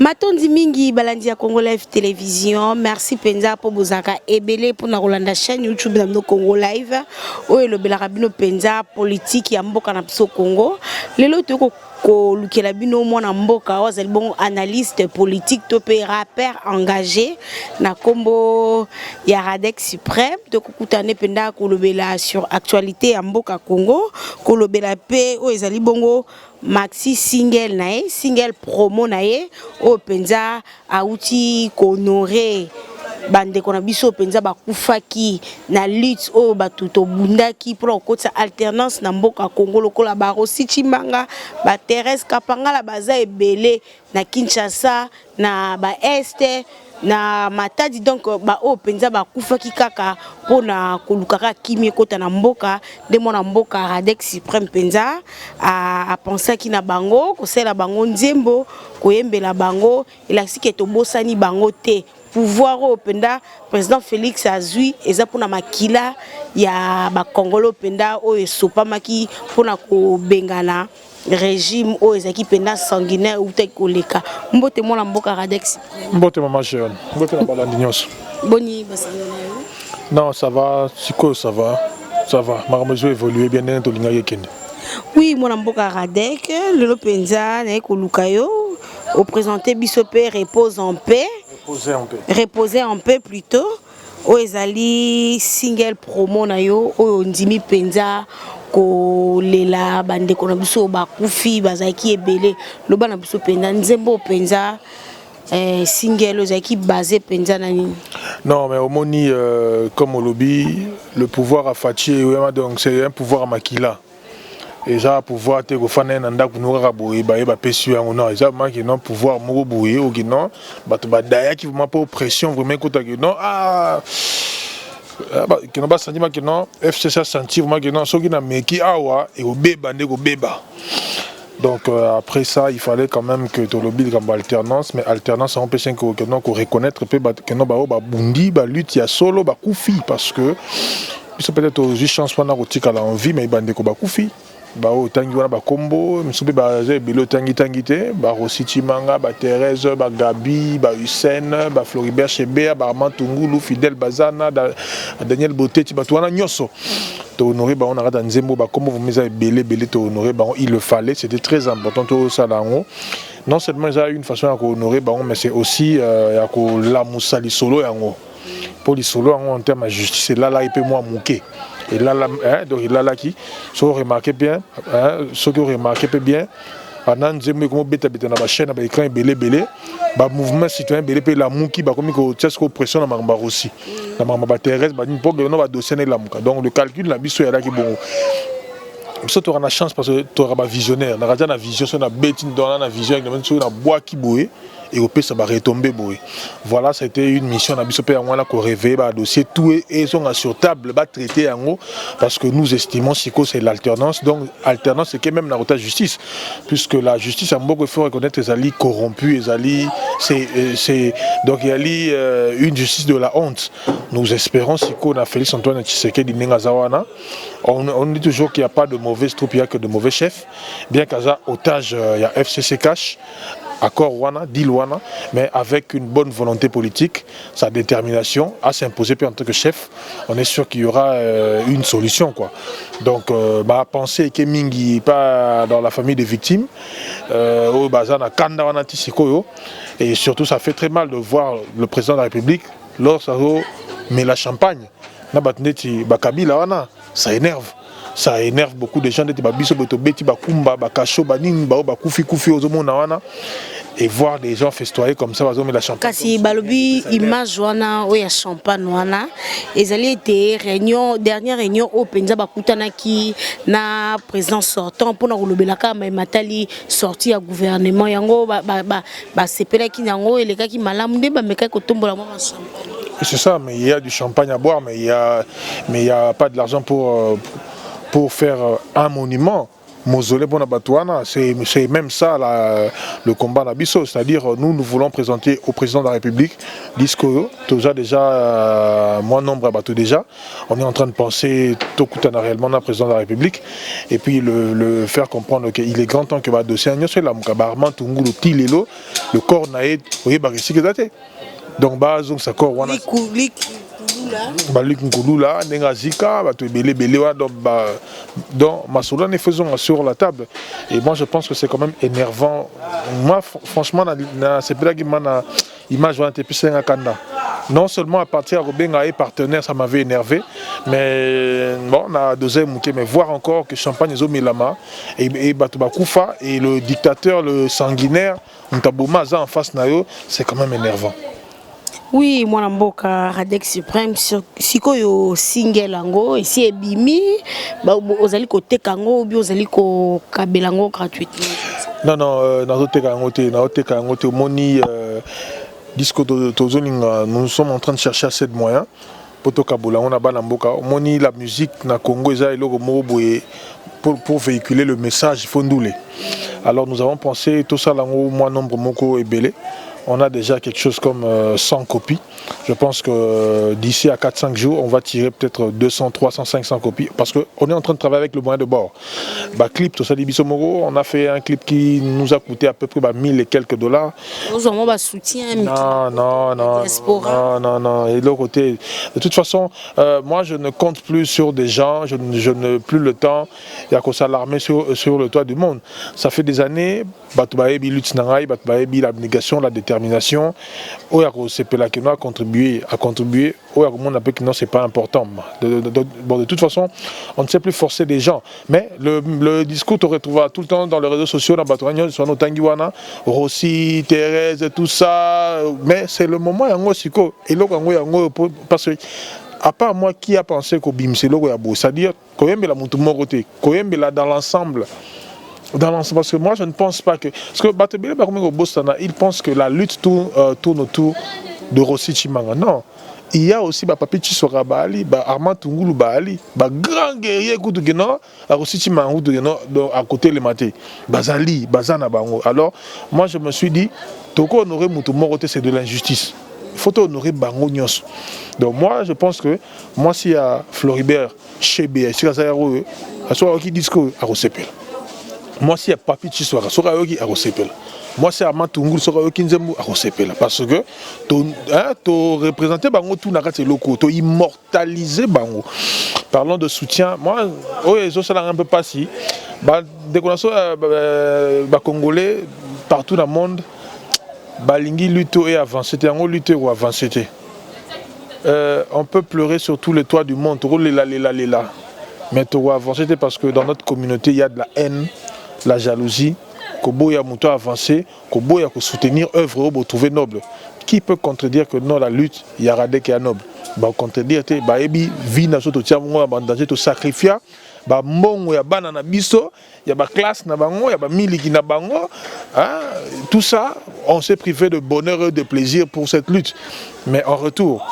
Matondi mingi balandi ya Congo Live Télévision. Merci Penza pour bozaka ebele pour na Rolanda chaîne YouTube na Congo Live. Oyo lo belaka bino Penza politique ya mboka na biso Congo. Lelo to ko lukela bino mwana mboka wazali bon analyste politique to pe rappeur engagé na kombo ya Radek Suprême to kutane penda ko lobela sur actualité ya mboka Congo ko lobela pe o ezali bongo maxi single nae single promo nae o penza auti honorer bande kona biso penza bakufaki na lutte o batuto bundaki pour okotsa alternance na mboka Congo lokola ba Rossi Chimanga ba Thérèse Kapangala baza ebele na Kinshasa na ba Este na Matadi donc ba o penza bakufaki kaka pona kolukaka kimi kota na mboka de mona mboka Radek Suprême penza a penser ki na bango ko sela bango nzembo ko yembela bango elasiki to bosani bango te pouvoir au penda président Félix Azui eza pona makila ya ba Congolo penda o esopa maki pona ko bengana régime o ezaki penda sanguinaire ou te koleka mbote mona mboka Radex mbote mama jeune mbote na balandi nyos boni basangana non ça va siko ça va makambo évoluer bien nene to linga yekende oui mona mboka Radek le penza na ekoluka yo au présenter Bissopé repose en paix. Reposer en paix plutôt. O ezali single promo na yo o ndimi penza ko lela bande ko na biso ba kufi bazaki ebele loba na biso penza nzembo penza single ozaki basé penza na nini. Non mais au moni comme au lobby le pouvoir a fatigué donc c'est un pouvoir à makila. Et ça pouvoir te kofana na ndako noka boye ba pesu yango non ça manque non pouvoir moko boye ou non bato ba daya qui vraiment pas oppression vraiment kota que non que non ba sentiment que non FCC sentir vraiment que non soki na meki awa et obeba ndeko beba. Donc après ça il fallait quand même que to lobby comme alternance mais alternance on peut que non ko reconnaître que non ba bundi ba lutte ya solo ba kufi parce que ça peut être juste chance pour na kotika la envie mais bande ko ba kufi ba otangi wana ba kombo misupe ba zebelo tangi te ba Rossi Chimanga ba Thérèse ba Gabi ba Hussein ba Floribert Chebea ba Mantungulu Fidèle Bazana Daniel Boteti ba tuana nyoso to honorer ba on arata nzembo ba kombo vumeza belé to honorer ba il le fallait c'était très important to salango non seulement il y a une façon à honorer ba mais c'est aussi ya ko la musali solo yango pour les solo en termes de justice et là il peut moi mouquer. Et là, donc il a là qui, ceux qui remarqué bien, ceux qui remarqué bien, pendant que nous avons bêta na ba chaîne, na ba écran belé, ba mouvement citoyen belé la mouki, ba comme que test pression na mamba aussi, na mamba Thérèse, ba ni pour que nous ba dossier la mouka. Donc le calcul na biso là qui bon. Ça tu auras la chance parce que tu auras ba visionnaire, na radio na vision, sur na bêtine dans la vision, na bois qui boue. Et au pays ça va retomber boy. Voilà, c'était une mission na biso pe yango la ko rêver ba dossier tout et sont sur table ba traiter yango parce que nous estimons que c'est l'alternance donc alternance c'est que même la haute justice puisque la justice a beaucoup il faut reconnaître les alliés corrompus les alliés c'est donc il y a une justice de la honte. Nous espérons qu'on a Félix Antoine Tshisekedi Ninga Zawana. On dit toujours qu'il n'y a pas de mauvaises troupes, il n'y a que de mauvais chefs. Bien qu'à ça otage il y a FCC cash accord Wana, deal Wana, mais avec une bonne volonté politique, sa détermination à s'imposer en tant que chef, on est sûr qu'il y aura une solution quoi. Donc ma pensée que Mingi pas dans la famille des victimes, au Bazana Kanda Wana Tisikoyo, et surtout ça fait très mal de voir le président de la République lorsqu'il met la champagne, na batneti bakabila Wana, ça énerve. Ça énerve beaucoup de gens et voir des gens festoyer comme ça la champagne. Kasi balobi image wana o ya champagne wana ezali été réunion dernière réunion au penza bakutana ki na président sortant pour na kolobela ka matali sorti ya gouvernement yango ba sepela ki yango eleka ki malamu nde ba meka ko tombola mo champagne. C'est ça mais il y a du champagne à boire mais il y a pas de l'argent pour faire un monument mausolée pour Nabatouana. C'est même ça le combat Nabiso. C'est-à-dire, nous voulons présenter au président de la République Disco, déjà, moins nombre à bateau déjà. On est en train de penser tout à réellement le président de la République et puis le faire comprendre qu'il est grand temps que le dossier soit là, le corps naïd, oui, donc, ça corps Luc Nkouloula, Nengazika, donc Massoula, nous faisons sur la table. Et moi, je pense que c'est quand même énervant. Moi, franchement, c'est pas l'image non seulement à partir de Benga et partenaire, ça m'avait énervé, mais bon, on a deuxième mouké, mais voir encore que Champagne Zomilama et Batouba Koufa et le dictateur, le sanguinaire, Ntabouma en face nayo, c'est quand même énervant. Oui, moi Mboka Radek Suprême sikoyo single ango ici ebimi ba ozali ko tekango ou bien ozali ko kabelango gratuitement. Non, na te moni disco tozolinga, nous sommes en train de chercher assez de moyens pour to kabola on a ba na mboka moni la musique na Congo eza eloko moko boye pour véhiculer le message il faut ndouler. Alors nous avons pensé tout ça lango moins nombre moko ebele. On a déjà quelque chose comme 100 copies. Je pense que d'ici à 4-5 jours, on va tirer peut-être 200, 300, 500 copies. Parce qu'on est en train de travailler avec le moyen de bord. Clip, tout ça, on a fait un clip qui nous a coûté à peu près 1000 et quelques dollars. Nous avons un soutien. Non. Et l'autre côté, de toute façon, moi je ne compte plus sur des gens, je n'ai plus le temps. Il y a qu'on s'alarmer sur le toit du monde. Ça fait des années, l'abnégation, la détermination, a contribué, c'est pas important. De toute façon, on ne sait plus forcer des gens. Mais le discours, tu retrouves tout le temps dans les réseaux sociaux, Rossi, Thérèse, tout ça. Mais c'est le moment, parce que à part moi qui a pensé qu'au BIM, c'est c'est-à-dire qu'il la dans l'ensemble. Parce que moi je ne pense pas que... Parce que Batebele il pense que la lutte tourne autour de Rossi Chimanga. Non. Il y a aussi Papi Chisora Bali, Armand Tungulu Bali, grand guerrier Rossi Chimanga à côté le maté. Bazali, Bazana Bango. Alors moi je me suis dit, Toko honorer Moutoumorote c'est de l'injustice. Il faut honorer Bango Nyos. Donc moi je pense que, moi s'il y a Floribert, Chébé, si il y a qui disco à Rosepel. Moi, si il y a Papi Chiswara, moi, c'est Armand Tungul, parce que tu représentes Bango tout n'arrête locaux, tu immortaliser Bango. Parlons de soutien. Moi, un peu pas si. Dès qu'on a Congolais partout dans le monde, Balingi lutte et avancé, lutte ou avancé. On peut pleurer sur tous les toits du monde, mais tu vas avancer parce que dans notre communauté, il y a de la haine. La jalousie, Koboya Mouto avancé, Koboya soutenir œuvre pour trouver noble. Qui peut contredire que non, la lutte, il y a Radek qui est noble? Contredire, Ebi, vie na soto tia mongo bandanger to sacrifier, mongo ya bana na biso, ya ba classe na bango, ya ba miliki na bango, tout ça, on s'est privé de bonheur et de plaisir pour cette lutte. Mais en retour,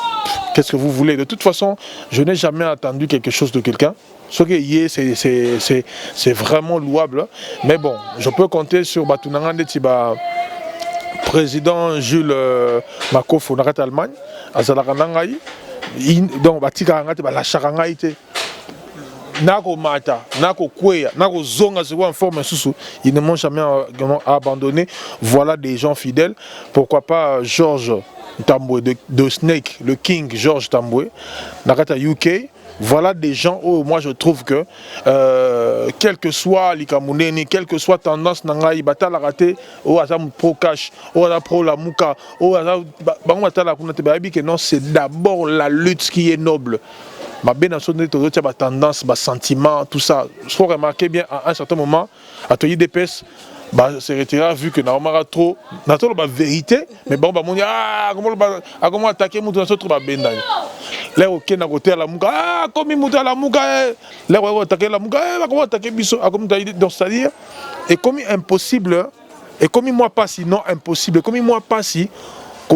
qu'est-ce que vous voulez? De toute façon, je n'ai jamais attendu quelque chose de quelqu'un. Ce qui est, c'est vraiment louable. Mais bon, je peux compter sur Batunanga Tiba, président Jules Makof, on arrête Allemagne, à Zalaranangaï. Donc, Batika la Charangaïté. Nako Mata, Nako Kweya, Nako Zonga, c'est quoi en forme sous. Ils ne m'ont jamais abandonné. Voilà des gens fidèles. Pourquoi pas Georges Tamboué de Snake, le King Georges Tamboué, Nakata UK. Voilà des gens où moi je trouve que quel que soit l'Ikamouneni, quelle que soit tendance Nangaï, Batala raté, ou Azam Pro Cash, ou Azam Pro la Mouka, ou Azam Batala Kunate, non, c'est d'abord la lutte qui est noble. Ma tendance, ma sentiment, tout ça. Je faut remarquer bien à un certain moment, à Toyi DPS, c'est retiré vu que Naomara trop, n'a pas la vérité, mais bon, comment attaquer mon dans ce trou bendagne. Là, ok, n'a côté à la mouka, comme il monte à la mouka, là, on va attaquer la mouka, comment attaquer Bisso, comme donc c'est-à-dire, et comme impossible, et comme moi pas si, non impossible, comme moi pas si,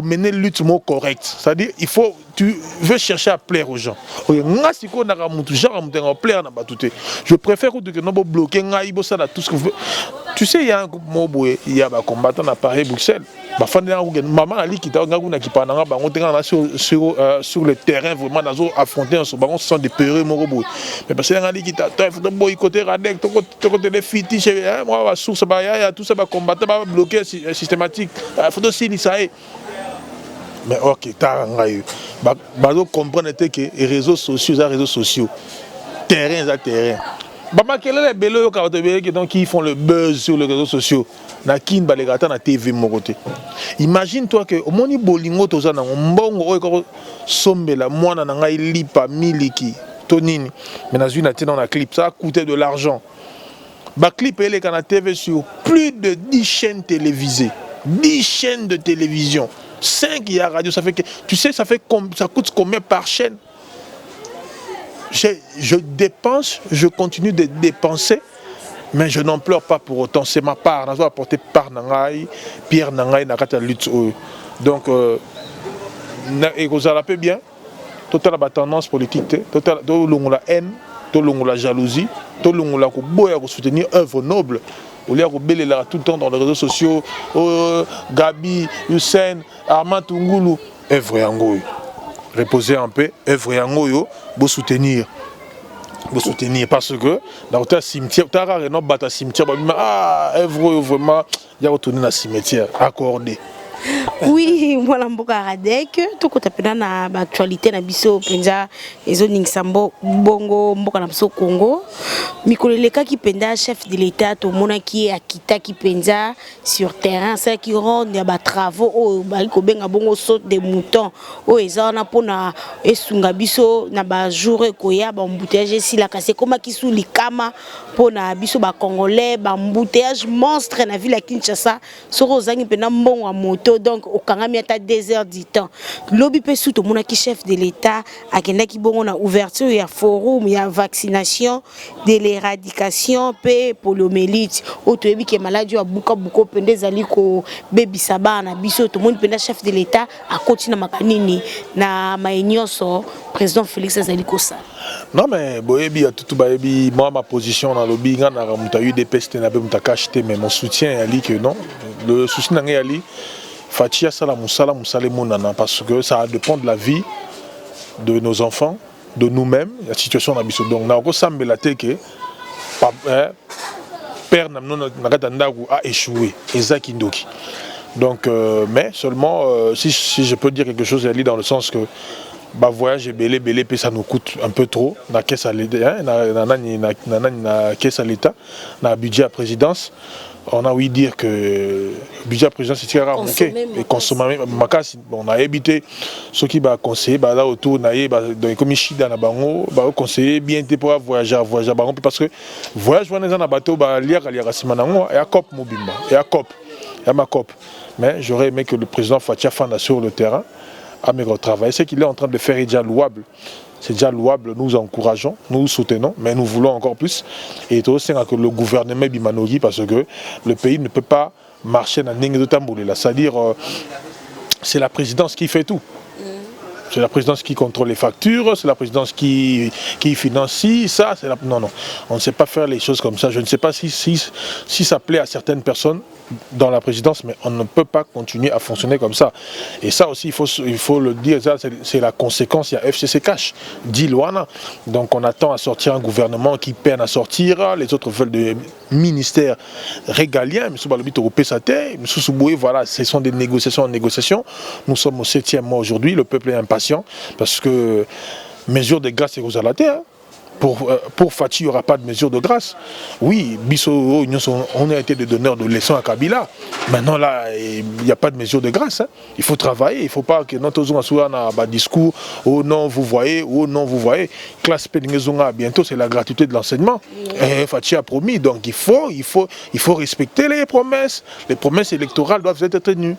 mener lutte correcte. C'est-à-dire, tu veux chercher à plaire aux gens. Je préfère que nous bloquer tout ce que vous. Tu sais, il y a un combattant à Paris, Bruxelles. Maman Ali qui sur le terrain, vraiment, affronter ce sont des périls. Mais parce que Ali qui t'a boycotté, les fétiches, tout ça va combattre, va bloquer systématique. Il faut aussi ça. Mais ok, tu comprends que les réseaux sociaux, terrain. Quel est le bélo qui font le buzz sur les réseaux sociaux? Na kin balegata na TV mokote. Imagine-toi que au moni bolingo tozana mbongo oyo sombela mwana na ngai lipa miliki tonini. Mais na zuna tena na clip ça a coûté de l'argent. Ba clip ele kana TV sur plus de 10 chaînes télévisées. 10 chaînes de télévision. 5 y a radio, ça fait que tu sais ça coûte combien par chaîne? Je dépense, je continue de dépenser, mais je n'en pleure pas pour autant. C'est ma part. Je dois apporter par Nangaï, Pierre Nangaï, Nakata lutte. Donc, et vous allez bien. Total la tendance politique, total la haine, total la jalousie, total la soutenir œuvre noble. Au lieu de tout le temps dans les réseaux sociaux, Gabi, Hussein, Armand Tungulu, œuvre Yangoy. Reposer un peu, œuvre Yangoyo, pour soutenir. Vous soutenir parce que dans le cimetière, tu as un bâtiment cimetière, œuvre vraiment, il y a retourné dans le cimetière, accordé. Oui, moi l'amboka radek tout côté na actualité na biso penza ezoni nsambo bongo mboka na biso Congo mikoleleka ki penda chef de l'état to mona ki akita ki penza sur terrain ça qui rend ya ba travaux o bali ko benga bongo saute des moutons o ezana pona esunga biso na ba jour ko ya ba embouteillage si la kase koma ki sou likama pona biso ba congolais ba embouteillage monstre na ville ya Kinshasa soko zangi pena mbongo moto donc au Kangami à 2 heures du temps. Lobby peut tout le monde qui chef de l'État a qui bon on a ouverture, il y a forum, il y a vaccination, de l'éradication, paix poliomyélite. Autre qui est malade, il y a beaucoup pendez aliko baby saba na biso tout le monde pendant chef de l'État à côté na makanini na maïnyoso président Félix Azaliko ça. Non mais boyebi a tout bayebi moi ma position dans le lobby ngana ramuta eu des pestes na be mutaka acheter mais mon soutien ali que non le soutien na ali Fatia sala musala monana parce que ça dépend de la vie de nos enfants, de nous-mêmes, la situation na biso donc na ko sambela teke père namno a échoué Ezaki Ndoki. Donc mais seulement si je peux dire quelque chose Ali dans le sens que bah voyage belé ça nous coûte un peu trop na caisse à l'État na caisse à l'État na budget à présidence. On a ouï dire que le budget président c'est très rare et consommer on a évité ceux qui va conseiller là autour dans les commissions dans la bango va conseiller bien pour voyager bango parce que voyage on est dans bateau ba lire simanango et à cop mobimba et à cop et à ma cop mais j'aurais aimé que le président Fatia Fanda sur le terrain à mes travail ce qu'il est en train de faire est déjà louable. C'est déjà louable, nous encourageons, nous soutenons, mais nous voulons encore plus. Et aussi que le gouvernement Bimanori, parce que le pays ne peut pas marcher dans le tamboulé. C'est-à-dire, c'est la présidence qui fait tout. C'est la présidence qui contrôle les factures, c'est la présidence qui financie ça. Non, on ne sait pas faire les choses comme ça. Je ne sais pas si ça plaît à certaines personnes dans la présidence, mais on ne peut pas continuer à fonctionner comme ça. Et ça aussi, il faut le dire, c'est la conséquence, il y a FCC Cash, dit Luana. Donc on attend à sortir un gouvernement qui peine à sortir, les autres veulent des ministères régaliens, M. Balobito au PSAT, M. Souboué, voilà, ce sont des négociations. Nous sommes au 7e mois aujourd'hui, le peuple est impatient, parce que mesure de grâce et aux terre. Pour Fati, il n'y aura pas de mesure de grâce. Oui, Bisso, on a été des donneurs de leçons à Kabila. Maintenant, là, il n'y a pas de mesure de grâce. Hein. Il faut travailler. Il ne faut pas que notre discours, oh non, vous voyez, oh non, vous voyez. Classe Péningezonga, bientôt, c'est la gratuité de l'enseignement. Et Fati a promis. Donc, il faut respecter les promesses. Les promesses électorales doivent être tenues.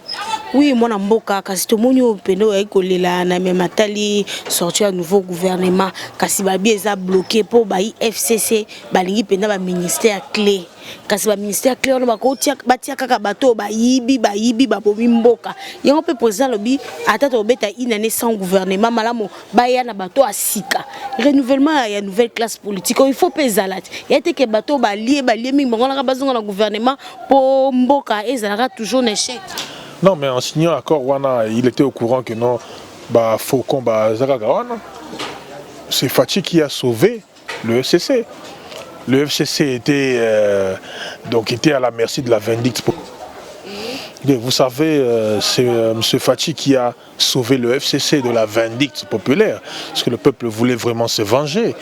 Oui, moi, Namboka, kasi tomonyo peno ekolela na mematali sortir un nouveau gouvernement. Kasi babi eza bloqué. bloqué pour bayi FCC balingi penda ba ministère clé kasi ba ministère clé on ba ko tia batia kaka bato bayibi babomi mboka yango pe président lobi ata to beta une année sans gouvernement malamo baya na bato asika renouvellement ya nouvelle classe politique il faut pesalat ya te ke bato balie mingi ngona ka bazonga na gouvernement po mboka ezalaka toujours un échec. Non, mais en signant accord wana il était au courant que non bah Faucon bah Zagagawana. C'est Fachi qui a sauvé le FCC. Le FCC était à la merci de la vindicte. Vous savez, c'est M. Fachi qui a sauvé le FCC de la vindicte populaire. Parce que le peuple voulait vraiment se venger.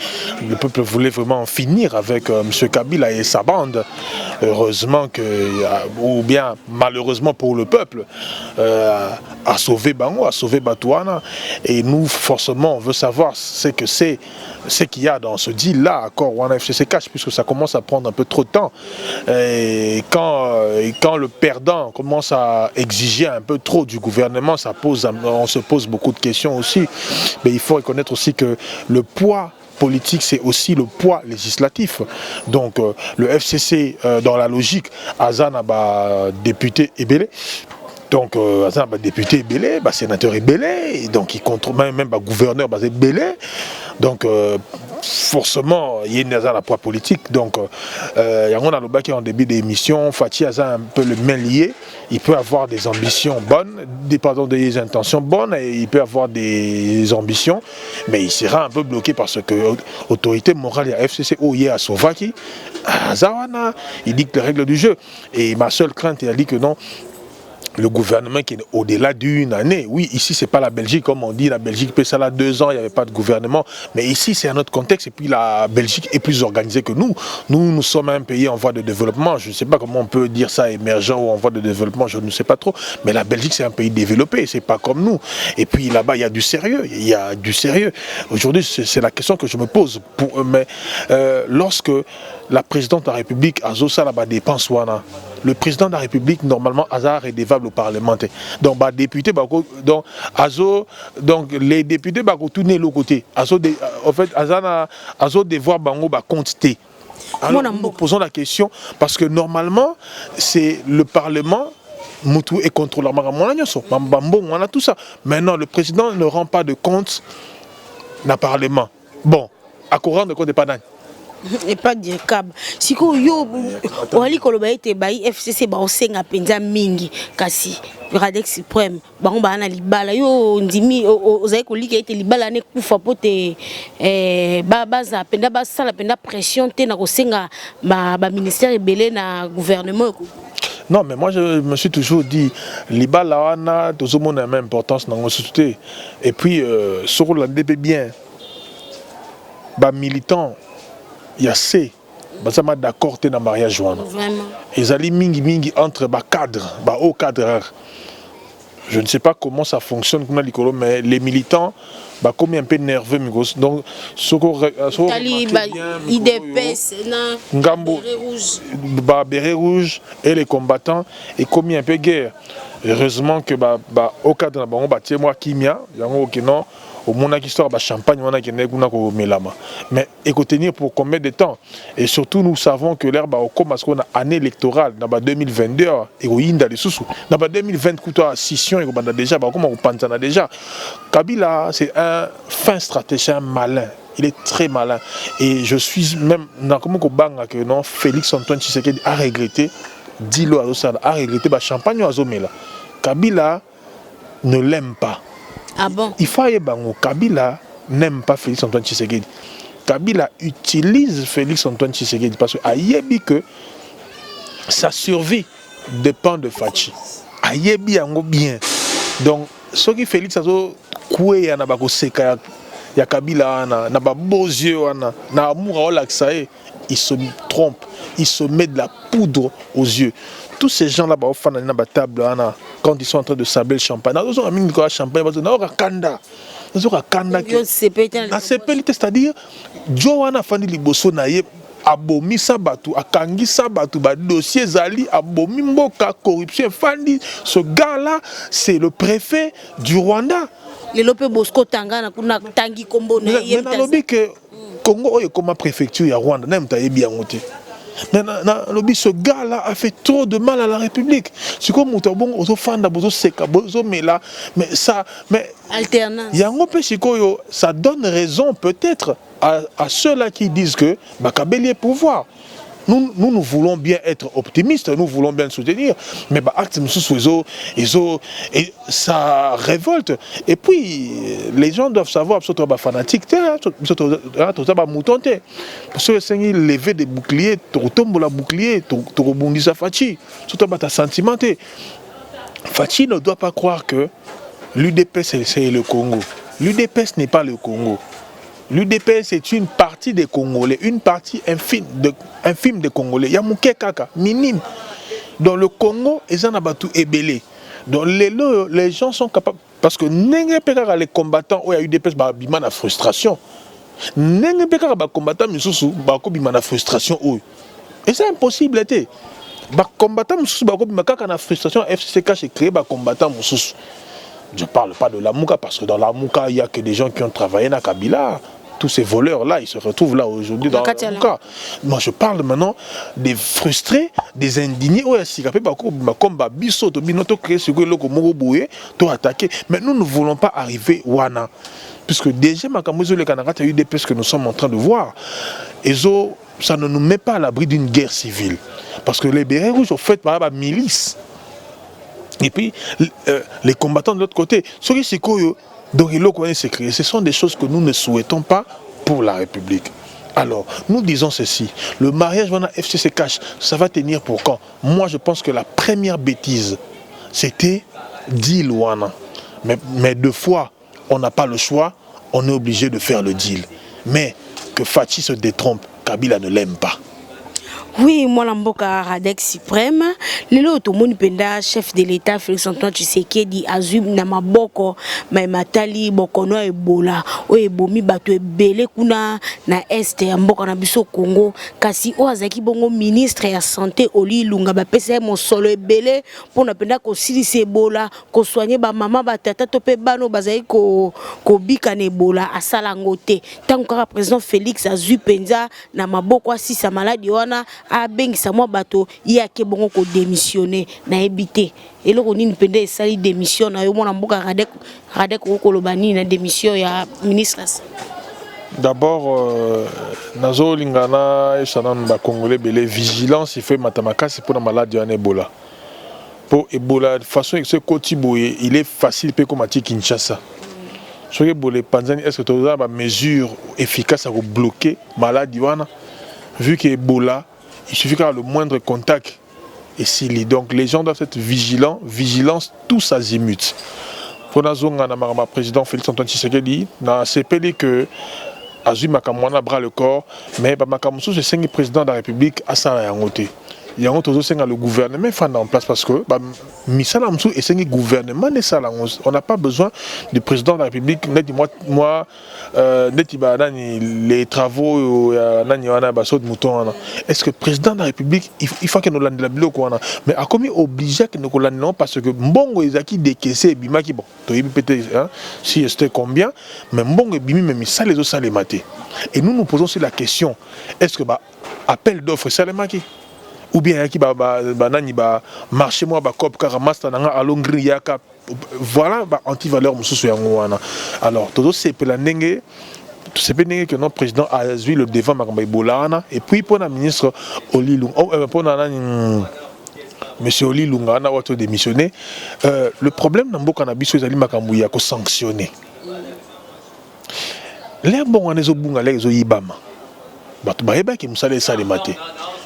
Le peuple voulait vraiment en finir avec M. Kabila et sa bande. Heureusement que, ou bien malheureusement pour le peuple, a sauvé Bango, a sauvé Batouana. Et nous, forcément, on veut savoir ce qu'il y a dans ce deal-là, accord Wana FCC cash, puisque ça commence à prendre un peu trop de temps. Et quand le perdant commence à exiger un peu trop du gouvernement, on se pose beaucoup de questions aussi. Mais il faut reconnaître aussi que le poids politique, c'est aussi le poids législatif. Donc le FCC, dans la logique, Azana, député Ebele. Donc, Azana, député Ebele, sénateur Ebele, donc il contrôle même gouverneur Ebele. Donc, forcément, il y a une la poids politique. Donc, il y a un qui en début d'émission, Fachi a un peu le main lié. Il peut avoir des ambitions bonnes, des intentions bonnes, et il peut avoir des ambitions, mais il sera un peu bloqué parce que l'autorité morale à FCC, à Sovaki, à Zawana, il dicte les règles du jeu. Et ma seule crainte, il a dit que non. Le gouvernement qui est au-delà d'une année. Oui, ici, ce n'est pas la Belgique, comme on dit. La Belgique, ça là 2 ans, il n'y avait pas de gouvernement. Mais ici, c'est un autre contexte. Et puis, la Belgique est plus organisée que nous. Nous sommes un pays en voie de développement. Je ne sais pas comment on peut dire ça, émergent ou en voie de développement, je ne sais pas trop. Mais la Belgique, c'est un pays développé. Ce n'est pas comme nous. Et puis, là-bas, il y a du sérieux. Il y a du sérieux. Aujourd'hui, c'est la question que je me pose. Mais lorsque la présidente de la République, Azo Salaba, dépense Wana, le président de la République, normalement, Azar est dévable au Parlement. Donc, député, donc, les députés, tourner l'autre côté. En fait, Azar devoir bango compter. Alors, nous posons la question, parce que normalement, c'est le Parlement. Moutou est contrôleur. On a tout ça. Maintenant, le président ne rend pas de compte dans le Parlement. Bon, à courant de compte n'est pas dingue. Et pas de câble. Si ko yo wali koloba ete bayi FCC ba osenga penza mingi kasi Radex suprême bango ba na libala yo ndimi ozai kolika ete libala ne kufa pote baza penda ba sala penda pression te na kosenga ba ministère ebele na gouvernement. Non, mais moi je me suis toujours dit, libala wana tout le monde a la même importance dans la société. Et puis sur la DB bien ba militant il y a ces d'accord dans le mariage. Ils allaient mingi entre les cadres, les hauts cadres. Je ne sais pas comment ça fonctionne, mais les militants, comme un peu nerveux. Donc, IDPS, béret rouge et les combattants, et comme un peu guerre. Heureusement que au cadre de la moi Kimia, au monde qui sort champagne, mais écoutez pour combien de temps? Et surtout nous savons que l'herbe au comme qu'on a année électorale dans 2022 et au Inda les sous dans 2020 couteau scission et déjà comme on pense déjà. Kabila c'est un fin stratégien malin. Il est très malin et je suis même dans comment qu'on banga que non Félix Antoine Tshisekedi a regretté dit-le à ça a regretté champagne à Zomela. Kabila ne l'aime pas. Ah bon? Il faut aller bango. Kabila n'aime pas Félix Antoine Tshisekedi. Kabila utilise Félix Antoine Tshisekedi parce que ayebi que sa survie dépend de Fachi. Ayebi yango bien. Donc ce qui Félix azo koué na bako seka ya Kabila na ba beaux yeux na amour relaxé, il se trompe, il se met de la poudre aux yeux. Tous ces gens là-bas au fond de la table quand ils sont en train de sabler le champagne, ils ont mis le champagne, ils ont kanda. Ils ont kanda. C'est-à-dire, Joana Fandi Liboso naye abomi sabatu, akangi sabatu, ba dossier zali, abomi mboka, corruption Fandi. Ce gars-là, c'est le préfet du Rwanda. les lopé Bosco Tanga na kuna tangi kombo na mais nalobi que Congo oyo comme préfecture ya Rwanda na mta yebi yango te. Nalobi ce gars là a fait trop de mal à la République. C'est comme Moutabong ozo fanda bozo seka bozo mela mais ça mais alternance. Yango pe sikoyo ça donne raison peut-être à ceux-là qui disent que Bakabeli est pouvoir. Nous voulons bien être optimistes, nous voulons bien le soutenir, mais acte et ça révolte. Et puis, les gens doivent savoir, parce que tu es fanatique, parce que c'est lever des boucliers, tu tombes la bouclier, tu rebondis sa Fachi, tu es sentimenté. Fachi ne doit pas croire que l'UDPS c'est le Congo. L'UDPS n'est pas le Congo. L'UDPS c'est une partie des Congolais, une partie infime des Congolais. Il y a Mouké Kaka, minime. Dans le Congo, ils en ont tout ébélé. Donc les gens sont capables. Parce que les combattants, il y a eu des UDPS, ils ont la frustration. Les combattants, ils ont la frustration. Et c'est impossible. Les combattants, ils ont la frustration. FCK, c'est créé des combattants. Je ne parle pas de la Mouka, parce que dans la Mouka, il n'y a que des gens qui ont travaillé dans Kabila. Tous ces voleurs-là, ils se retrouvent là aujourd'hui dans la Mouka. Moi, je parle maintenant des frustrés, des indignés. Mais nous ne voulons pas arriver Wana. Puisque déjà, il y a eu des pistes que nous sommes en train de voir. Et ça ne nous met pas à l'abri d'une guerre civile. Parce que les bérets rouges ont fait par la milice. Et puis, les combattants de l'autre côté, donc ce sont des choses que nous ne souhaitons pas pour la République. Alors, nous disons ceci, le mariage FCC Cash, ça va tenir pour quand? Moi, je pense que la première bêtise, c'était deal Wana. Mais deux fois, on n'a pas le choix, on est obligé de faire le deal. Mais que Fachi se détrompe, Kabila ne l'aime pas. Oui, moi l'amboka Radek Suprême, lelo tomoni penda chef de l'État Félix Antoine Tshisekedi azum na maboko matali bokono ebola o ebomi bato ebele kuna na este ya mboka na biso Congo kasi o azaki bongo ministre ya santé Oli Lunga ba pesa mo solo ebele pona penda ko silisa ebola ko soigner ba mama ba tata to pe bano bazai ko bika na ebola asala ngote tango ka président Félix azu penza na maboko asisa maladi wana a bengisa mwa bato yake bongo ko démissionner na ebité eloko nini pende esali démission na yo mona mboka Radek ko lobani na démission ya ministre. D'abord nazo lingana esanan ba congolais belé vigilance il fait matamaka c'est pour la maladie en Ebola. Pour Ebola de façon que ce Kotiboye il est facile pe comme à Kinshasa. Sur Ebola Panzani est-ce que tu as une mesure efficace à bloquer maladie wana vu que Ebola il suffit qu'il y ait le moindre contact et s'il donc les gens doivent être vigilants, vigilance tous azimuts. Pour la zone, le président Félix Antoine Tshisekedi n'a CPD que Azui Makamwana bras le corps, mais Makamusu c'est le président de la République à Sarayangote. Il y a le gouvernement en place parce que Misalamsou est le gouvernement de Salangos. On n'a pas besoin du président de la République. Moi, les travaux, est-ce que le président de la République, il faut que nous l'andions mais à combien obligé que nous l'andions parce que Mbongo est acquis décaissé, Bimaki, bon, si c'était combien, mais Mbongo est bimi, mais ça les autres, ça les maté. Et nous nous posons aussi la question, est-ce que appel d'offres, ça les maquis? Ou bien qui nani marché moi cop karamasta nanga alongri yaka voilà anti-valeur mususu yango wana. Alors todo c'est pelanenge tout c'est pelanenge que notre président a vu le devant makamba Ebola et puis pour la ministre Oli Lunga pour nani monsieur Oli Lunga na wato démissionner le problème na mboka na biso ezali makambo ya ko sanctionner les bon anezo bunga les zo yibama bato bayeba ki musala ça les maté.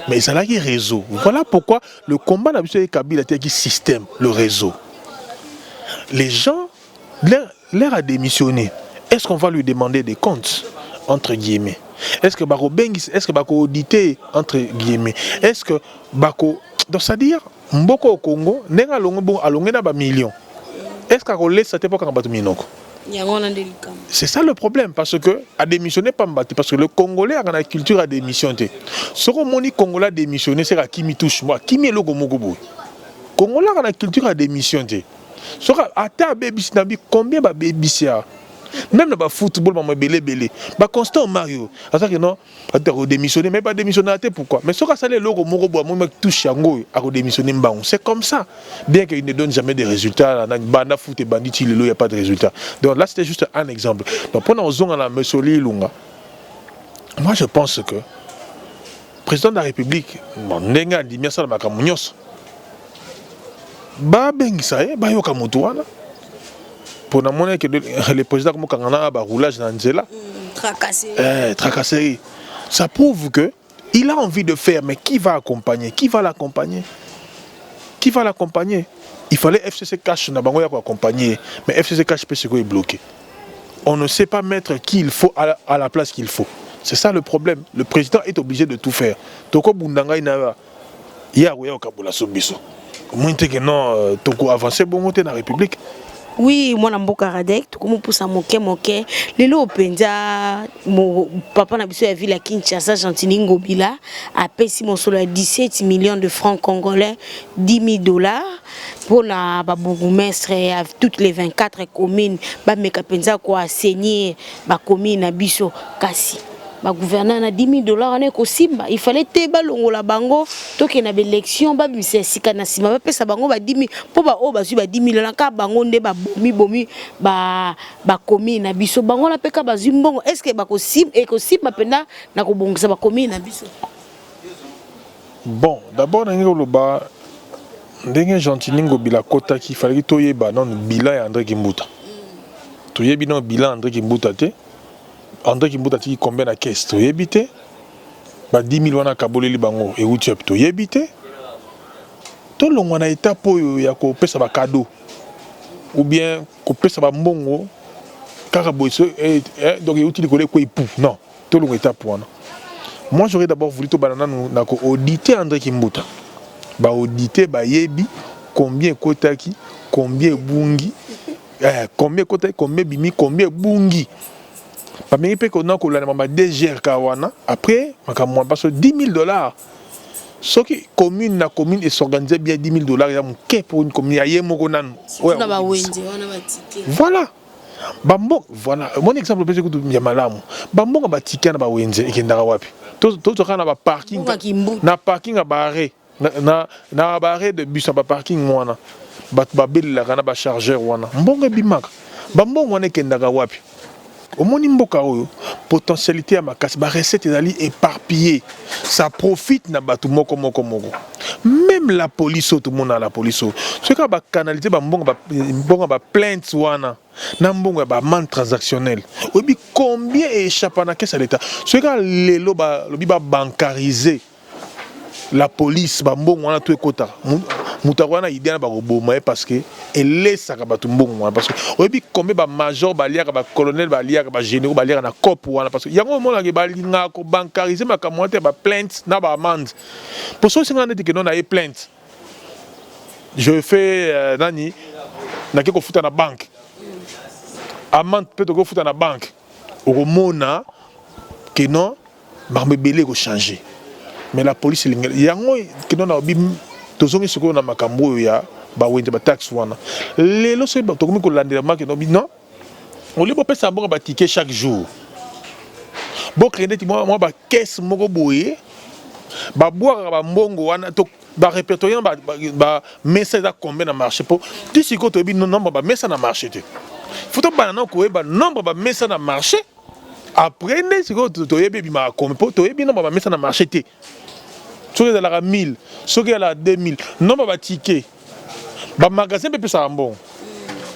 Mais ça a un réseau. Voilà pourquoi le combat n'a pas Kabila a un système, le réseau. Les gens, l'air a démissionné. Est-ce qu'on va lui demander des comptes, entre guillemets? Est-ce que Bako Bengis, est-ce que Bako audité, entre guillemets? Est-ce que Bako. Donc, c'est-à-dire, Mboko au Congo, n'est-ce pas millions? Est-ce qu'on laisse cette époque en Batominoko? C'est ça le problème, parce que à démissionner pas m'battre, parce que le Congolais a une culture à démissionner. Ce que mon Congolais a démissionné, c'est à qui me touche moi, qui me le Gomogobo. Congolais a une culture à démissionner. soka ata baby sinabi combien ba baby sia même dans le football ba belé ba Constant Mario ata que non ata ko démissionner mais pas démissionner pourquoi mais soka salé logo moko bo mo touche yango a ko démissionner mbango c'est comme ça bien qu'il ne donne jamais de résultats na banda foot et bandit il y a pas de résultats donc là c'était juste un exemple donc pendant ozonga la mesoli lunga moi je pense que président de la République ndenga ndi miasa na makamunyoso ba bengisa ba yoka mutu wana pour na monnaie que le président comme kangana ba roulage dans nzela tracasserie ça prouve que il a envie de faire mais qui va accompagner il fallait FCC cash na bango ya ko accompagner mais FCC cash peut se est bloqué on ne sait pas mettre qui il faut à la place qu'il faut c'est ça le problème le président est obligé de tout faire toko bundanga ina ya ko kabula sobiso moins que non toko avancer bon dans la République. Oui, moi namboka radek tukumu pousa moke lelo penza mo papa na biso ya ville ya Kinshasa Gentili Ngobila a payé mon solo 17 millions de francs congolais, 10 000 $ pour la bourgmestre à toutes les 24 communes ba meka penza ko assainir ba commune na biso kasi ba gouverneur na 10 000 $ ane ko simba il fallait te balongola bango toke na élection ba bimisa sika na sima ba pesa bango ba 10 000 po ba o ba su ba 10 000 $ ka bango nde ba bomi ba commune na biso bango na peka ba zimbongo est-ce que ba ko sim e ko simba penda na ko bongisa ba commune na biso. Bon d'abord na ngelo ba ndenge Gentili Ngobila kota ki fallait toyeba non bilan ya André Kimbuta toyebi non bilan André Kimbuta te André Kimbuta tiki combien na caisse to yebité ba 10 000 wana kaboleli bango e uti to yebité to longwa na étape oyo ya ko pesa ba cadeau ou bien ko pesa ba mbongo kaka boiso donc e uti likole ko epou non to longwa étape wana moi j'aurais d'abord voulu to banana na ko auditer André Kimbuta ba auditer ba yebi combien kotaki combien bungi combien kotaki combien bimi combien bungi. Pamé pe ko na ko la mama DGR kawana après makamwa parce 10 000 $. Ce qui commune na commune et s'organiser bien 10 000 $ ya muke pour une commune ya yemoko nan. Voilà. Bambo voilà mon exemple peut que ya malamu. Bambo ba ticket na ba wenze ekendaka wapi. To kana ba parking na parking a barré na barré de bus ba parking wana. Ba bella kana ba chargeur wana. Mbongo bimaka. Bambo wana ekendaka wapi. Au moins mboka oyo potentialité à ma casse ba recette ezali éparpillée ça profite na batu moko même la police tout le monde a la police ce ka ba canaliser ba mbongo ba plainte wana na mbongo ba manque transactionnel obi combien échappe na caisse à l'état ce ka lelo ba lobi ba bancariser la police ba mbongo wana tout ekota mutawana idée na ba roboma parce que elle laisse ka batu mbongo parce que obi combien ba major ba liaka ba colonel ba liaka ba généraux ba liaka na cop wana parce que yango mona ke ba linga ko bancariser makamwate ba plainte na ba amende pour ça c'est ngana dit que non na plainte je fais nani na ke ko futa na banque amende peut ko futa na banque au mona que non ba mbele ko changer mais la police yango que non na obi tozongi siko na makambo ya ba wende ba tax wana lelo so ba tokomi ko landela marque non on libo pesa bongo ba ticket chaque jour bo crédit moi ba caisse moko boye ba boire ba mbongo wana to ba répertorier ba message à combien na marché pour tu siko to bi nombre ba message na marché te faut to ba na ko ba nombre ba message na marché après ne siko to yebi bi ma combien pour to yebi nombre ba message na marché te ceux qui ont la 1000, ceux qui ont la 2000, non pas ticket. Bah magasin peut ça bon.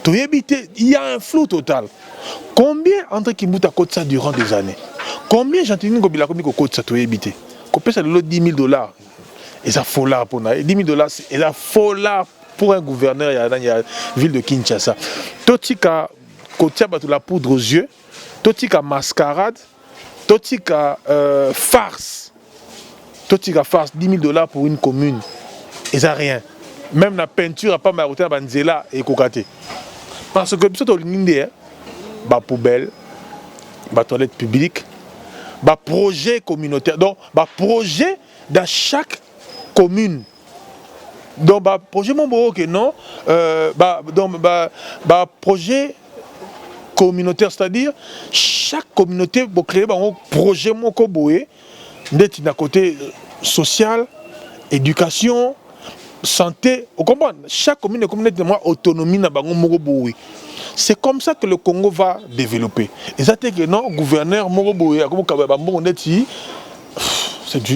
Il y a un flou total. Combien André Kimbuta coûte ça durant des années? Combien Gentili Ngobila coûte ça to éviter? Combien ça le 10 000 $? Et ça faut là pour na 10 000 $, et ça faut là pour un gouverneur il y a ville de Kinshasa. Totika kotia batu la poudre aux yeux, totika mascarade, totika farce. Totika farce 10 000 $ pour une commune et ça rien même la peinture a pas maroté na banzela et kokate parce que biso to lingé ba poubelle ba toilette publique ba projet communautaire donc ba projet dans chaque commune Donc bah projet mon beau que non projet communautaire, c'est-à-dire chaque communauté pour créer un projet mon boé d'être d'un côté social, éducation, santé, vous comprenez? Chaque commune est autonomie na bango moko boé. C'est comme ça que le Congo va développer. Et ça que non gouverneur moko boé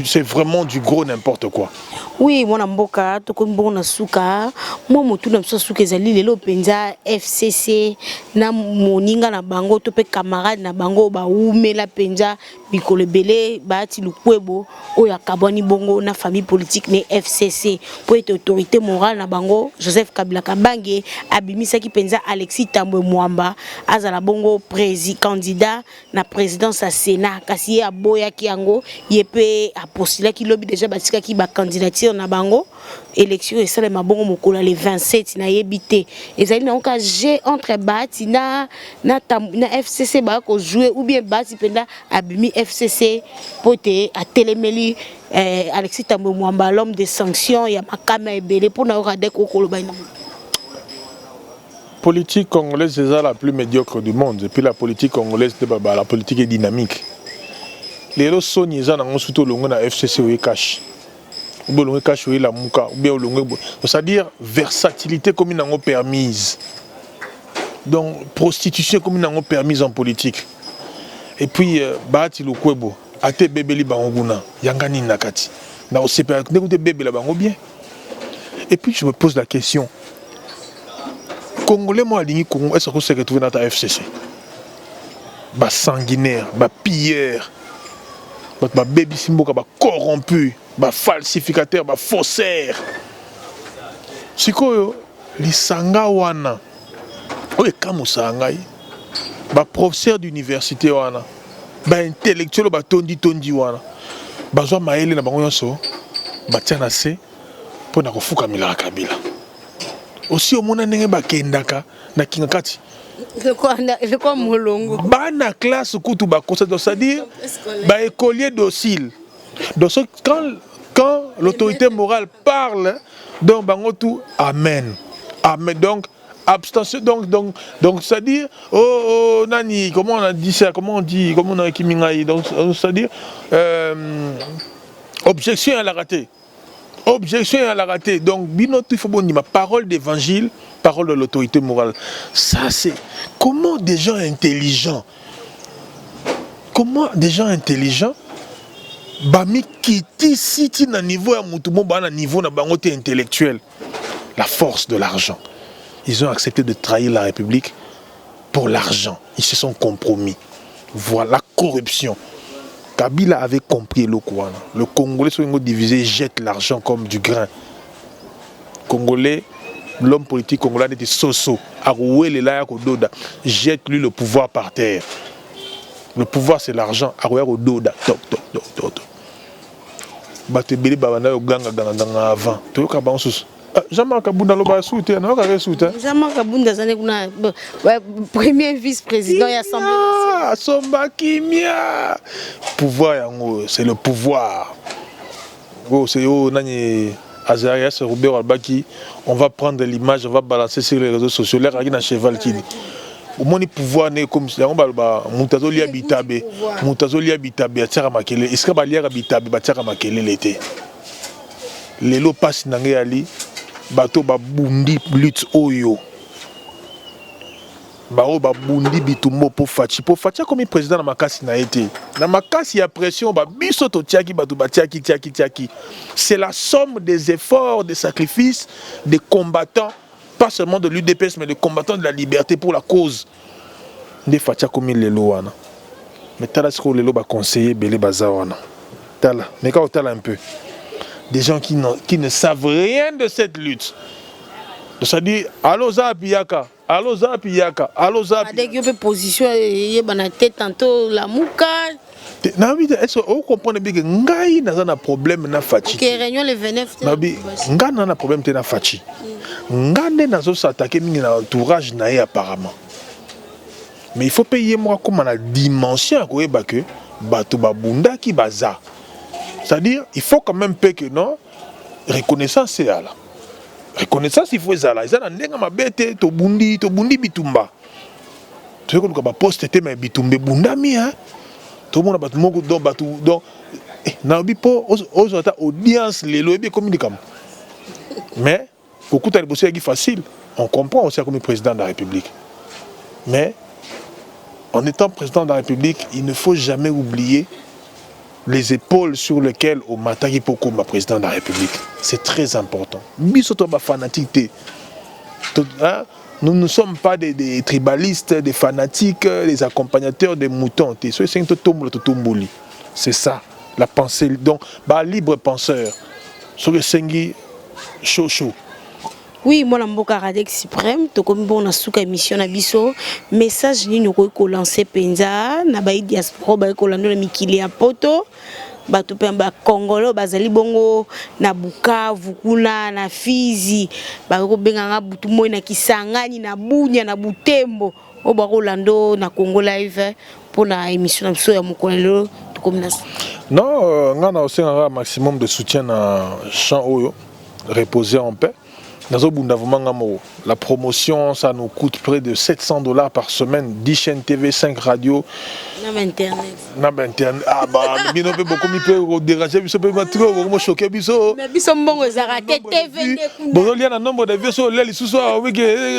c'est vraiment du gros n'importe quoi. Oui, mon amboka, to comme bon suka, moi motu na suka ezali lelo penza FCC na moninga na bango to pe camarade na bango ba umela penza bikolo belé ba ti lukwebo oya kaboni bongo na famille politique ne FCC pour être autorité morale na bango Joseph Kabila Kabange abimisa ki penza Alexis Tambwe Mwamba azala bongo candidat na présidence à Sénat kasi ya boya ki yango yepe a postulé ki lobby déjà batika ki ba candidature na bango élection et ça les mabongo mokola les 27 na yebité ezali na onka G entre bati na FCC ba ko jouer ou bien bati penda abimi FCC pote a télémeli Alexis Tambwe Mwamba l'homme des sanctions ya makama ebele pour na rade ko koloba ina politique congolaise c'est la plus médiocre du monde et puis la politique congolaise la politique est dynamique les lots sont ni za na surtout longo na FCC ou cash c'est-à-dire versatilité comme ils n'ont permise. Donc prostitution comme ils n'ont permise en politique. Et puis Bahati Lukwebo, ate bébé li banguna, yangani nakati. Na osepé n'écoutez bébé la bango bien. Et puis je me pose la question. Congolais moi aligné Congo, est-ce qu'on s'est retrouvé dans ta FCC? Ba sanguinaire, ba pilleur, ba baby simboka ba corrompu. Ba falsificateur, ba faussaire. Sikoyo, li sanga wana. Oye kamusa ngai. Ba professeur d'université wana. Ba intellectuel ba tondi wana. Ba zo maele na bango nyonso. Ba tia na se po na kofuka milaka Kabila. Aussi au mona ndenge ba kendaka na kingakati. Le quoi molongo. Ba na classe kutu ba conseil, c'est-à-dire ba écolier docile. Donc quand l'autorité morale parle, donc bangotou amen. Amen. Donc abstention donc c'est-à-dire nani comment on a dit ça, comment on a kimingai, donc c'est-à-dire objection à la ratée. Objection à la ratée. Donc binotu il faut bon dire ma parole d'évangile, parole de l'autorité morale. Ça c'est comment des gens intelligents Bami kiti siti na niveau ya mutumo ba na niveau na bango te intellectuel. La force de l'argent. Ils ont accepté de trahir la République pour l'argent. Ils se sont compromis. Voilà la corruption. Kabila avait compris le Kouana. Le Congolais sont divisé, jette l'argent comme du grain. Congolais, l'homme politique congolais était Soso. Aroué les laïcs au Doda. Jette lui le pouvoir par terre. Le pouvoir c'est l'argent. Aroué au Doda. Toc. Batebeli babana yo ganga avant to ka ba nsusu Jean-Marc Kabunda loba soutien na ka soutien Jean-Marc Kabunda zane kuna premier vice-président ya assemblée nationale somba kimia pouvoir yango c'est le pouvoir c'est nani Azarias Robert Albaki on va prendre l'image on va balancer sur les réseaux sociaux l'air na cheval qui au moins pouvoir né comme ça on ba mutazoli habitabe atira makele est-ce que ba liera habitabe batira makele l'été lelo passe nangé ali bato ba bundi lutte oyo ba bundi bitumbo pour fachi comme président na makasi na été na makasi ya pression ba biso to tiaki bato batiaki tiaki c'est la somme des efforts des sacrifices des combattants pas seulement de l'UDPS mais des combattants de la liberté pour la cause des fatia comme les lois. Mais tala ce que les lois conseiller belé bazawana. Tala, mais quand tala un peu des gens qui ne savent rien de cette lutte. C'est-à-dire allo zapiaka, allo zapi. Avec une position y a tête tantôt la mouka. Na oui, est-ce que vous comprenez bien que ngai na problème na fachi. OK, réunion le 29. Ngai na problème te na fachi. Ngai na zo s'attaquer mingi na entourage na apparemment. Mais il faut payer moi comme la dimension que bato babunda ki baza. C'est-à-dire il faut quand même payer que non reconnaissance c'est là. reconnaissance il faut ezala eza na ndenga mabete tobundi bitumba tu ko ba poste te mais bitumbe bundami hein tout le monde a battu donc batu donc na bipo aux audience lelo et communicam mais beaucoup de bosser est facile on comprend aussi comme président de la République mais en étant président de la République il ne faut jamais oublier les épaules sur lesquelles au mataki poko ma président de la République c'est très important bisoto ba fanatique hein? Nous ne sommes pas des tribalistes, des fanatiques, des accompagnateurs des moutons. C'est ça, la pensée. Donc, libre penseur. Sur le sengi, chaud. Oui, moi, je suis Radek Suprême. Tu comme bon souka émission na biso message ni nous ko lancer penza na ba diaspora ba ko lando na mikili ya poto. Bato pemba Congolo bazali bongo na Bukavu kuna na Fizi bako benganga butu moyi na Kisangani na Bunya na Butembo o bako lando na Congo Live pour la émission na biso ya mokolelo tukomina. Non, ngana aussi un maximum de soutien na champ oyo reposer en paix. La promotion, ça nous coûte près de $700 par semaine, 10 chaînes TV, 5 radios. Internet. Ah bah, mais non, beaucoup mieux peut déranger, mais ça peut me choquer, biso. Mais biso mbongo zarate TV. Bon, il y a un nombre de vaisseaux, là, les sous-soirs, oui,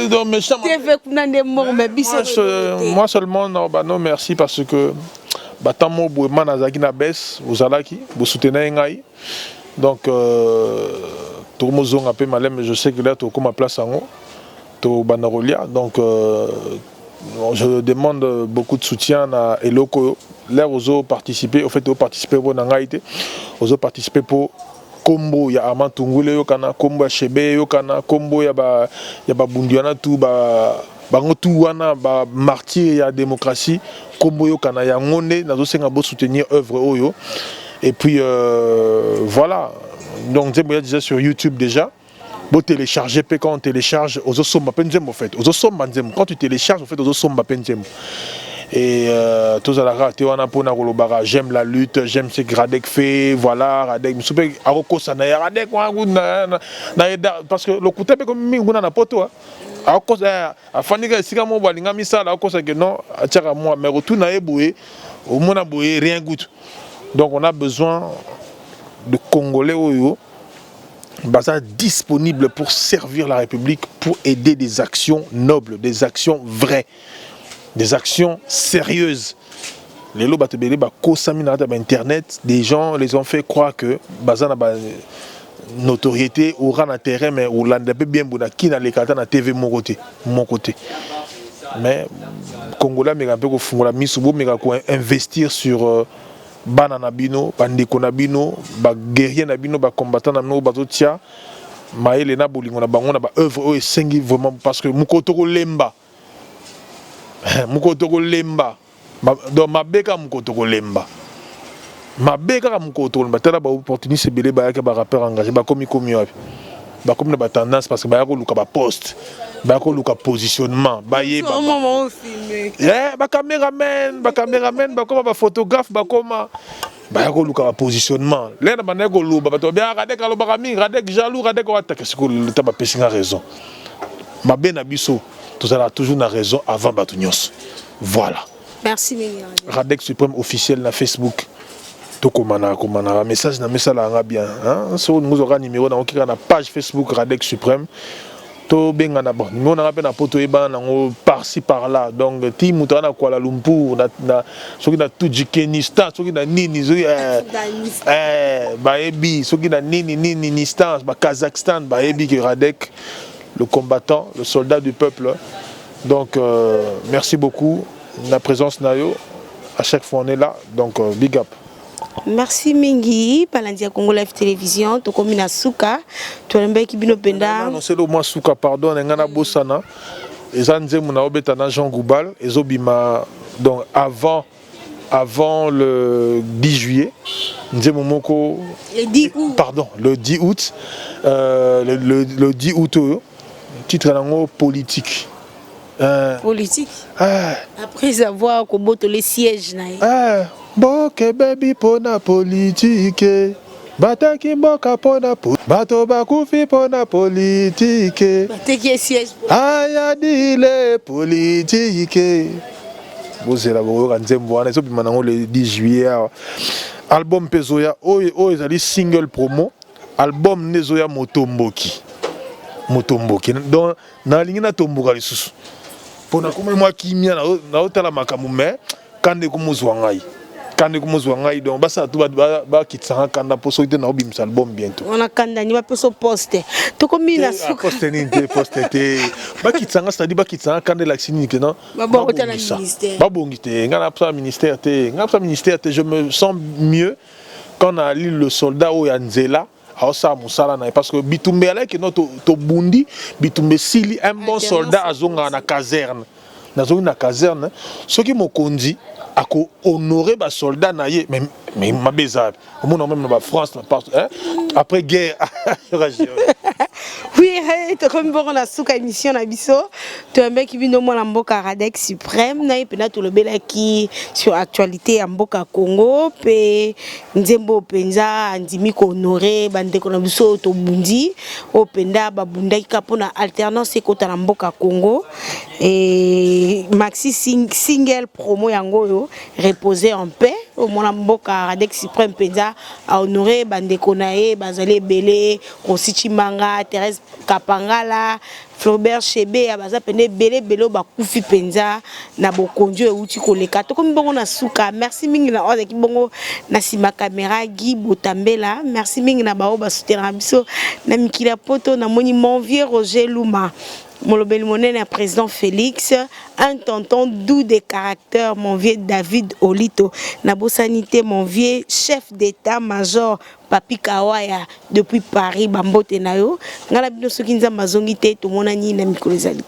dans mes chambres. TV kuna ndemo, mais biso. Moi seulement, non, bah non, merci parce que, bah, tant mo bouema nazaki na baisse, vous allaki, vous soutenez ngai. Donc, tout le monde a appelé malem, mais je sais que là, tu as ma place en haut, tu as Banarolia. Donc, je demande beaucoup de soutien à Eloko. Là, aux autres participer, au fait, aux participer pour Nangaïté, aux autres participer pour Kombo, il y a Armand Tungule, Yokana, Kombo, Chebe, Yokana, Kombo, il y a Bundiana, tout, Bangotuana, Martyr, il y a démocratie, Kombo, Yokana, il y a Ngone, nous avons soutenir œuvre Oyo. Et puis, voilà. Donc, je déjà sur YouTube déjà. Vous téléchargez, quand on télécharge, aux sommes en fait. Quand tu télécharges, en fait, aux sommes et tous à la rate, on a pour j'aime la lutte, j'aime ce que Radek fait, voilà, Radek, parce que le coup de comme Minguna n'a pas toi. À cause à Fanika, si comme on va l'ingamisal, à cause que non, à tirer moi, mais retourne à ébouer, au monde à bouer, rien goûte. Donc, on a besoin de Congolais disponibles pour servir la République, pour aider des actions nobles, des actions vraies, des actions sérieuses. Les lots Internet, des gens les ont fait croire que Bazana notoriété aura un terrain, mais ou l'an bien qui n'a les cartes na TV mon côté. Mais Congolais mais un peu investir sur banana bino, bandeko na bino, ba guerrier na bino, ba combattant na bino, bazotia, maele na bolingo na bango na ba œuvre o esengi vraiment parce que mukotoko lemba, donc mabeka mukotoko lemba, mabeka mukotoko lemba, tala ba opportunité belé ba yaka ba rappeur engagé, ba komi wapi, ba komi na ba tendance parce que ba yako luka ba poste. Bako luka positionnement baye ba ba caméraman bako ba photographe bako ma bako luka positionnement là na baneko luba bato bien Radek aloba mi Radek jaloux Radek wa ta que le taba pesinga raison ma bena biso tout ça toujours na raison avant bato nyos voilà merci Radek Suprême officiel na Facebook to komana message na messala nga bien hein so nous aura numéro na okika na page Facebook Radek Suprême. To benga na bon nous on a rappelé na poto eba na par-ci par-là donc ti mutana Kuala Lumpur na soki na Tadjikistan soki na nini baebi soki na nini Nistan ba Kazakhstan baebi que Radek le combattant le soldat du peuple donc merci beaucoup la présence nayo à chaque fois on est là donc big up. Merci mingi Palandia Congo Live Télévision to komina suka to lembe kibino penda non c'est le moi suka pardon ngana bosana ezanze muna obeta na Jean Goubal ezobima donc avant le 10 juillet nzemo moko le 10 août pardon le 10 août le 10 août titre nango politique. Politique. Après avoir koboto les sièges na. Boke baby pona politique. bataki mboka pona bato bakufi pona politique bateki siège aya dile politique bozela boyoka nzembo wana ezobima nango le 10 juillet album mpe ezoya oyo ezali single promo album nde ezoya motomboki donc nalingi natomboka lisusu mpona komoi mwa kimia naotala makambo me kande komozwa ngai donc basala tu bakitisanga kanda mpo soki te naobimisa album bientôt on a kandani bapeso poste tokomi na suka poste nini te poste te bakitisanga c'est-à-dire bakitisanga kanda elakisi nini ke non babongi te ngai napesa ministère te je me sens mieux quand on a lu le soldat oyo ya nzela aosala mosala na ye parce que bitumbe alaki no tobundi bitumbe sili un bon soldat azongaka na caserne nazongi na caserne soki mokonzi ako honorer ba soldat na ye mais mabeza omona même na France après guerre oui tokomi bongo na suka émission na biso toyambaki bino mwana mboka Radex Suprême na ye mpena tolobelaki sur actualité ya mboka Congo mpe nzembo mpenza andimi kohonore bandeko na biso tobundi oyo mpenda babundaki ka mpona alternance ekota na mboka Congo et maxi single promo yango oyo reposer en paix omona mboka Radex Suprême mpenza ahonore bandeko na ye bazali ebele Rossi Chimanga Thérèse Kapangala Flobert Chebe abaza pene bele bakufi penza na bokonjo euti koleka tokomi bongo na suka merci mingi na ozaki bongo na sima caméra Guy Botambela merci mingi na bao ba soutenir biso na mikila poto na moni mon vieux Roger Luma Molobeli monene président Félix, un tonton doux de caractère, mon vieux David Olito, Nabosanité, mon vieux chef d'état-major, Papi Kawaya, depuis Paris, Bambote Nayo, Ngalabino Sokinza Mazongite, tout mon ami, Namikolezali.